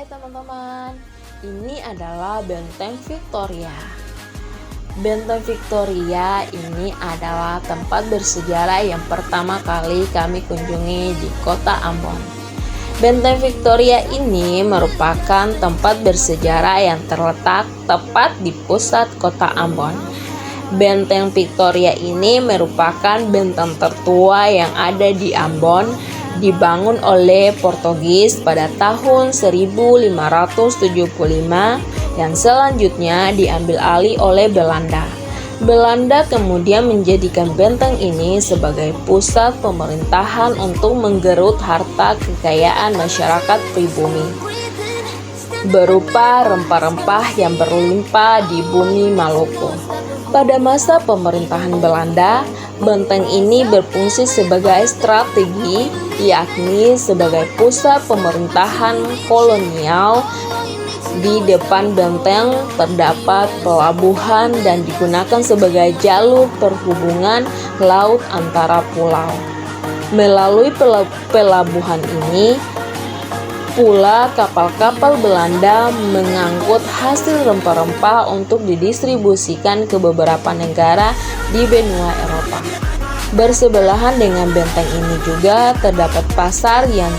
Hai teman-teman, ini adalah Benteng Victoria. Benteng Victoria ini adalah tempat bersejarah yang pertama kali kami kunjungi di kota Ambon. Benteng Victoria ini merupakan tempat bersejarah yang terletak tepat di pusat kota Ambon. Benteng Victoria ini merupakan benteng tertua yang ada di Ambon, dibangun oleh Portugis pada tahun 1575 yang selanjutnya diambil alih oleh Belanda. Belanda kemudian menjadikan benteng ini sebagai pusat pemerintahan untuk menggerut harta kekayaan masyarakat pribumi berupa rempah-rempah yang berlimpah di bumi Maluku. Pada masa pemerintahan Belanda, benteng ini berfungsi sebagai strategi, yakni sebagai pusat pemerintahan kolonial. Di depan benteng terdapat pelabuhan dan digunakan sebagai jalur perhubungan laut antara pulau. Melalui pelabuhan ini pula kapal-kapal Belanda mengangkut hasil rempah-rempah untuk didistribusikan ke beberapa negara di benua Eropa. Bersebelahan dengan benteng ini juga terdapat pasar yang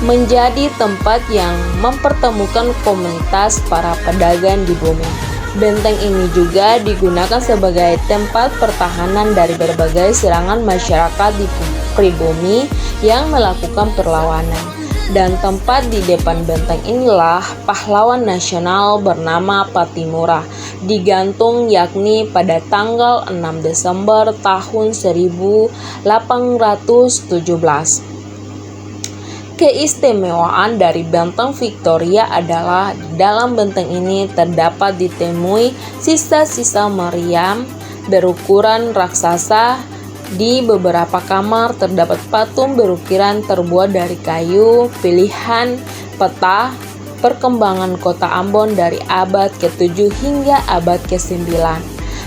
menjadi tempat yang mempertemukan komunitas para pedagang di bumi. Benteng ini juga digunakan sebagai tempat pertahanan dari berbagai serangan masyarakat di pribumi yang melakukan perlawanan. Dan tempat di depan benteng inilah pahlawan nasional bernama Patimura digantung, yakni pada tanggal 6 Desember tahun 1817. Keistimewaan dari benteng Victoria adalah di dalam benteng ini terdapat ditemui sisa-sisa meriam berukuran raksasa. Di beberapa kamar terdapat patung berukiran terbuat dari kayu, pilihan peta perkembangan kota Ambon dari abad ke-7 hingga abad ke-9,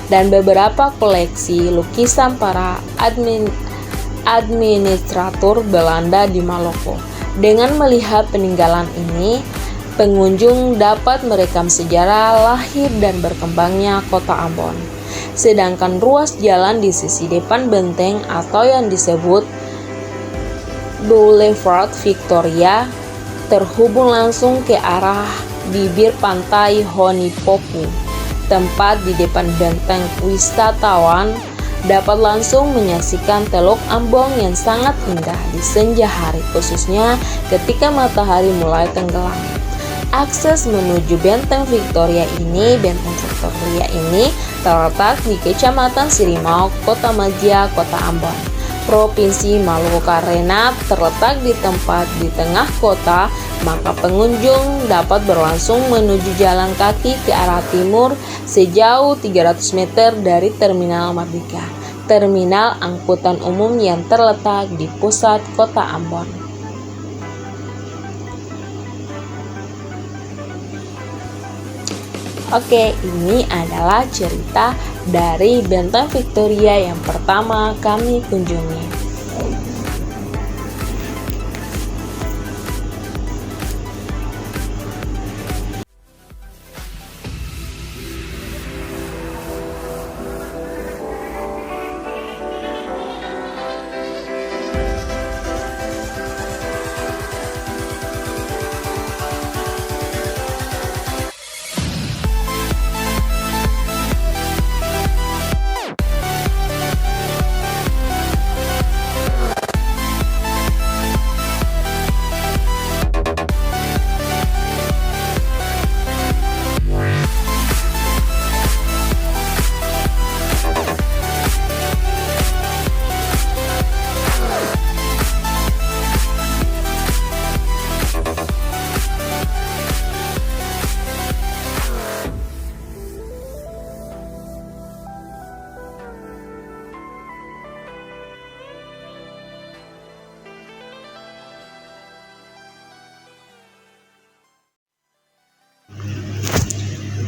dan beberapa koleksi lukisan para administrator Belanda di Maluku. Dengan melihat peninggalan ini, pengunjung dapat merekam sejarah lahir dan berkembangnya kota Ambon. Sedangkan ruas jalan di sisi depan benteng atau yang disebut Boulevard Victoria terhubung langsung ke arah bibir pantai Honipoku. Tempat di depan benteng wisatawan dapat langsung menyaksikan Teluk Ambon yang sangat indah di senja hari, khususnya ketika matahari mulai tenggelam. Akses menuju Benteng Victoria ini terletak di Kecamatan Sirimau, Kota Madia, Kota Ambon, Provinsi Maluku. Karena terletak di tempat di tengah kota, maka pengunjung dapat berlangsung menuju jalan kaki ke arah timur sejauh 300 meter dari Terminal Mardika, terminal angkutan umum yang terletak di pusat Kota Ambon. Oke, ini adalah cerita dari Benteng Victoria yang pertama kami kunjungi.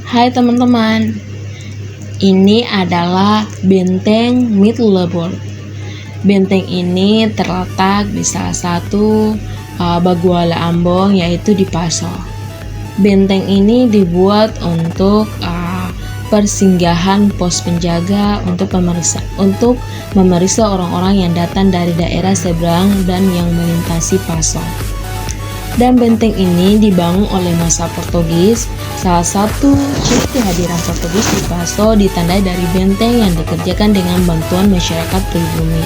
Hai teman-teman, ini adalah Benteng Middelburg. Benteng ini terletak di salah satu Baguala Ambon, yaitu di Paso. Benteng ini dibuat untuk persinggahan pos penjaga untuk memeriksa orang-orang yang datang dari daerah seberang dan yang melintasi Paso. Dan benteng ini dibangun oleh masa Portugis. Salah satu ciri kehadiran Portugis di Paso ditandai dari benteng yang dikerjakan dengan bantuan masyarakat pribumi.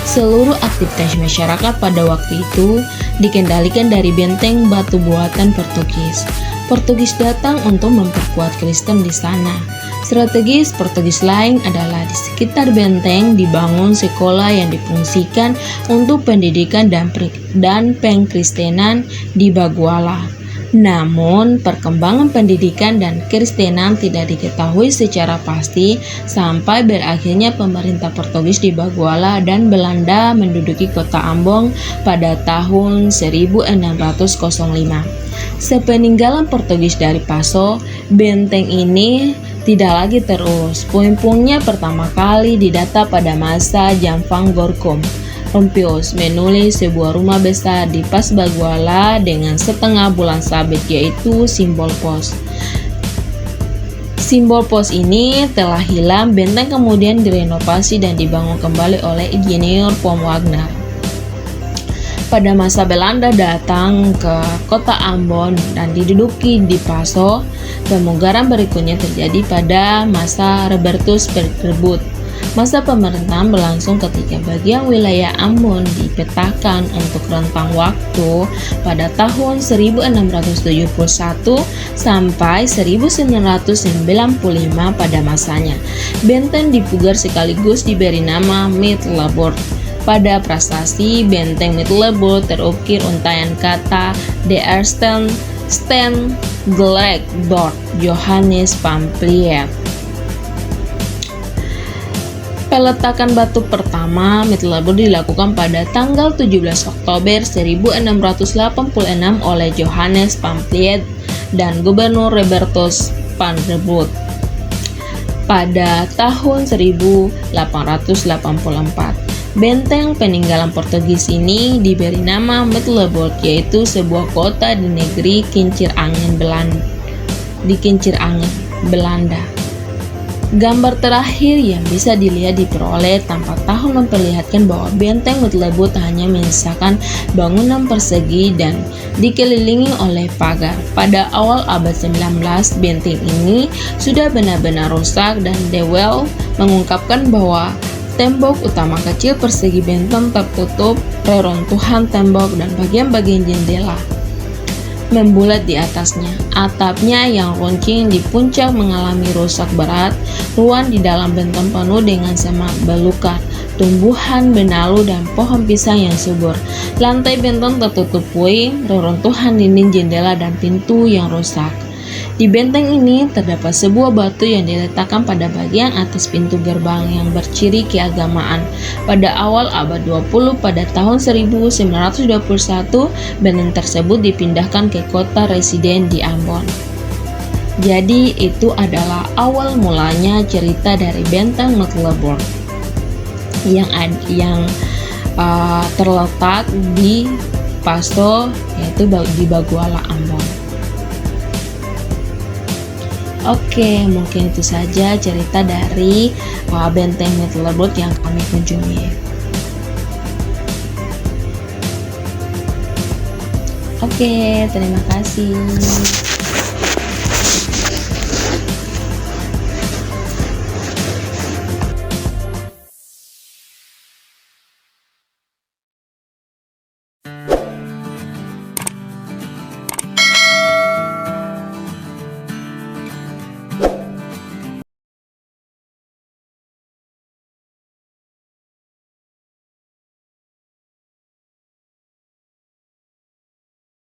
Seluruh aktivitas masyarakat pada waktu itu dikendalikan dari benteng batu buatan Portugis. Portugis datang untuk memperkuat Kristen di sana. Strategis Portugis lain adalah di sekitar benteng dibangun sekolah yang difungsikan untuk pendidikan dan pengkristenan di Baguala. Namun, perkembangan pendidikan dan Kristenan tidak diketahui secara pasti sampai berakhirnya pemerintah Portugis di Baguala dan Belanda menduduki kota Ambon pada tahun 1605. Sepeninggalan Portugis dari Paso, benteng ini tidak lagi terurus. Puing-puingnya pertama kali didata pada masa Jamfang Gorkom. Rompios menulis sebuah rumah besar di Pas Baguala dengan setengah bulan sabit, yaitu simbol pos. Simbol pos ini telah hilang. Benteng kemudian direnovasi dan dibangun kembali oleh insinyur Von Wagner. Pada masa Belanda datang ke kota Ambon dan diduduki di Paso, pemugaran berikutnya terjadi pada masa Robertus Berbut. Masa pemerintahan berlangsung ketika bagian wilayah Ambon dipetakan untuk rentang waktu pada tahun 1671 sampai 1995 pada masanya. Benteng dipugar sekaligus diberi nama Middelburg. Pada prasasti benteng Middelburg terukir untaian kata De Eerste Steen Gelegt door Johannes van Vliet. Peletakan batu pertama Middelburg dilakukan pada tanggal 17 Oktober 1686 oleh Johannes van Vliet dan Gubernur Robertus van der Boot. Pada tahun 1884, benteng peninggalan Portugis ini diberi nama Middelburg, yaitu sebuah kota di negeri Kincir Angin Belanda. Gambar terakhir yang bisa dilihat diperoleh tanpa tahun memperlihatkan bahwa benteng Middelburg hanya menyisakan bangunan persegi dan dikelilingi oleh pagar. Pada awal abad 19, benteng ini sudah benar-benar rusak dan De Waal mengungkapkan bahwa tembok utama kecil persegi benteng tertutup reruntuhan tembok dan bagian-bagian jendela membulat di atasnya. Atapnya yang runcing di puncak mengalami rusak berat. Ruang di dalam benteng penuh dengan semak belukar, tumbuhan benalu dan pohon pisang yang subur. Lantai benteng tertutup puing, reruntuhan dinding jendela dan pintu yang rusak. Di benteng ini terdapat sebuah batu yang diletakkan pada bagian atas pintu gerbang yang berciri keagamaan. Pada awal abad 20 pada tahun 1921, benteng tersebut dipindahkan ke kota residen di Ambon. Jadi itu adalah awal mulanya cerita dari benteng Middelburg yang terletak di Paso, yaitu di Baguala, Ambon. Oke, mungkin itu saja cerita dari benteng Middelburg yang kami kunjungi. Oke, terima kasih.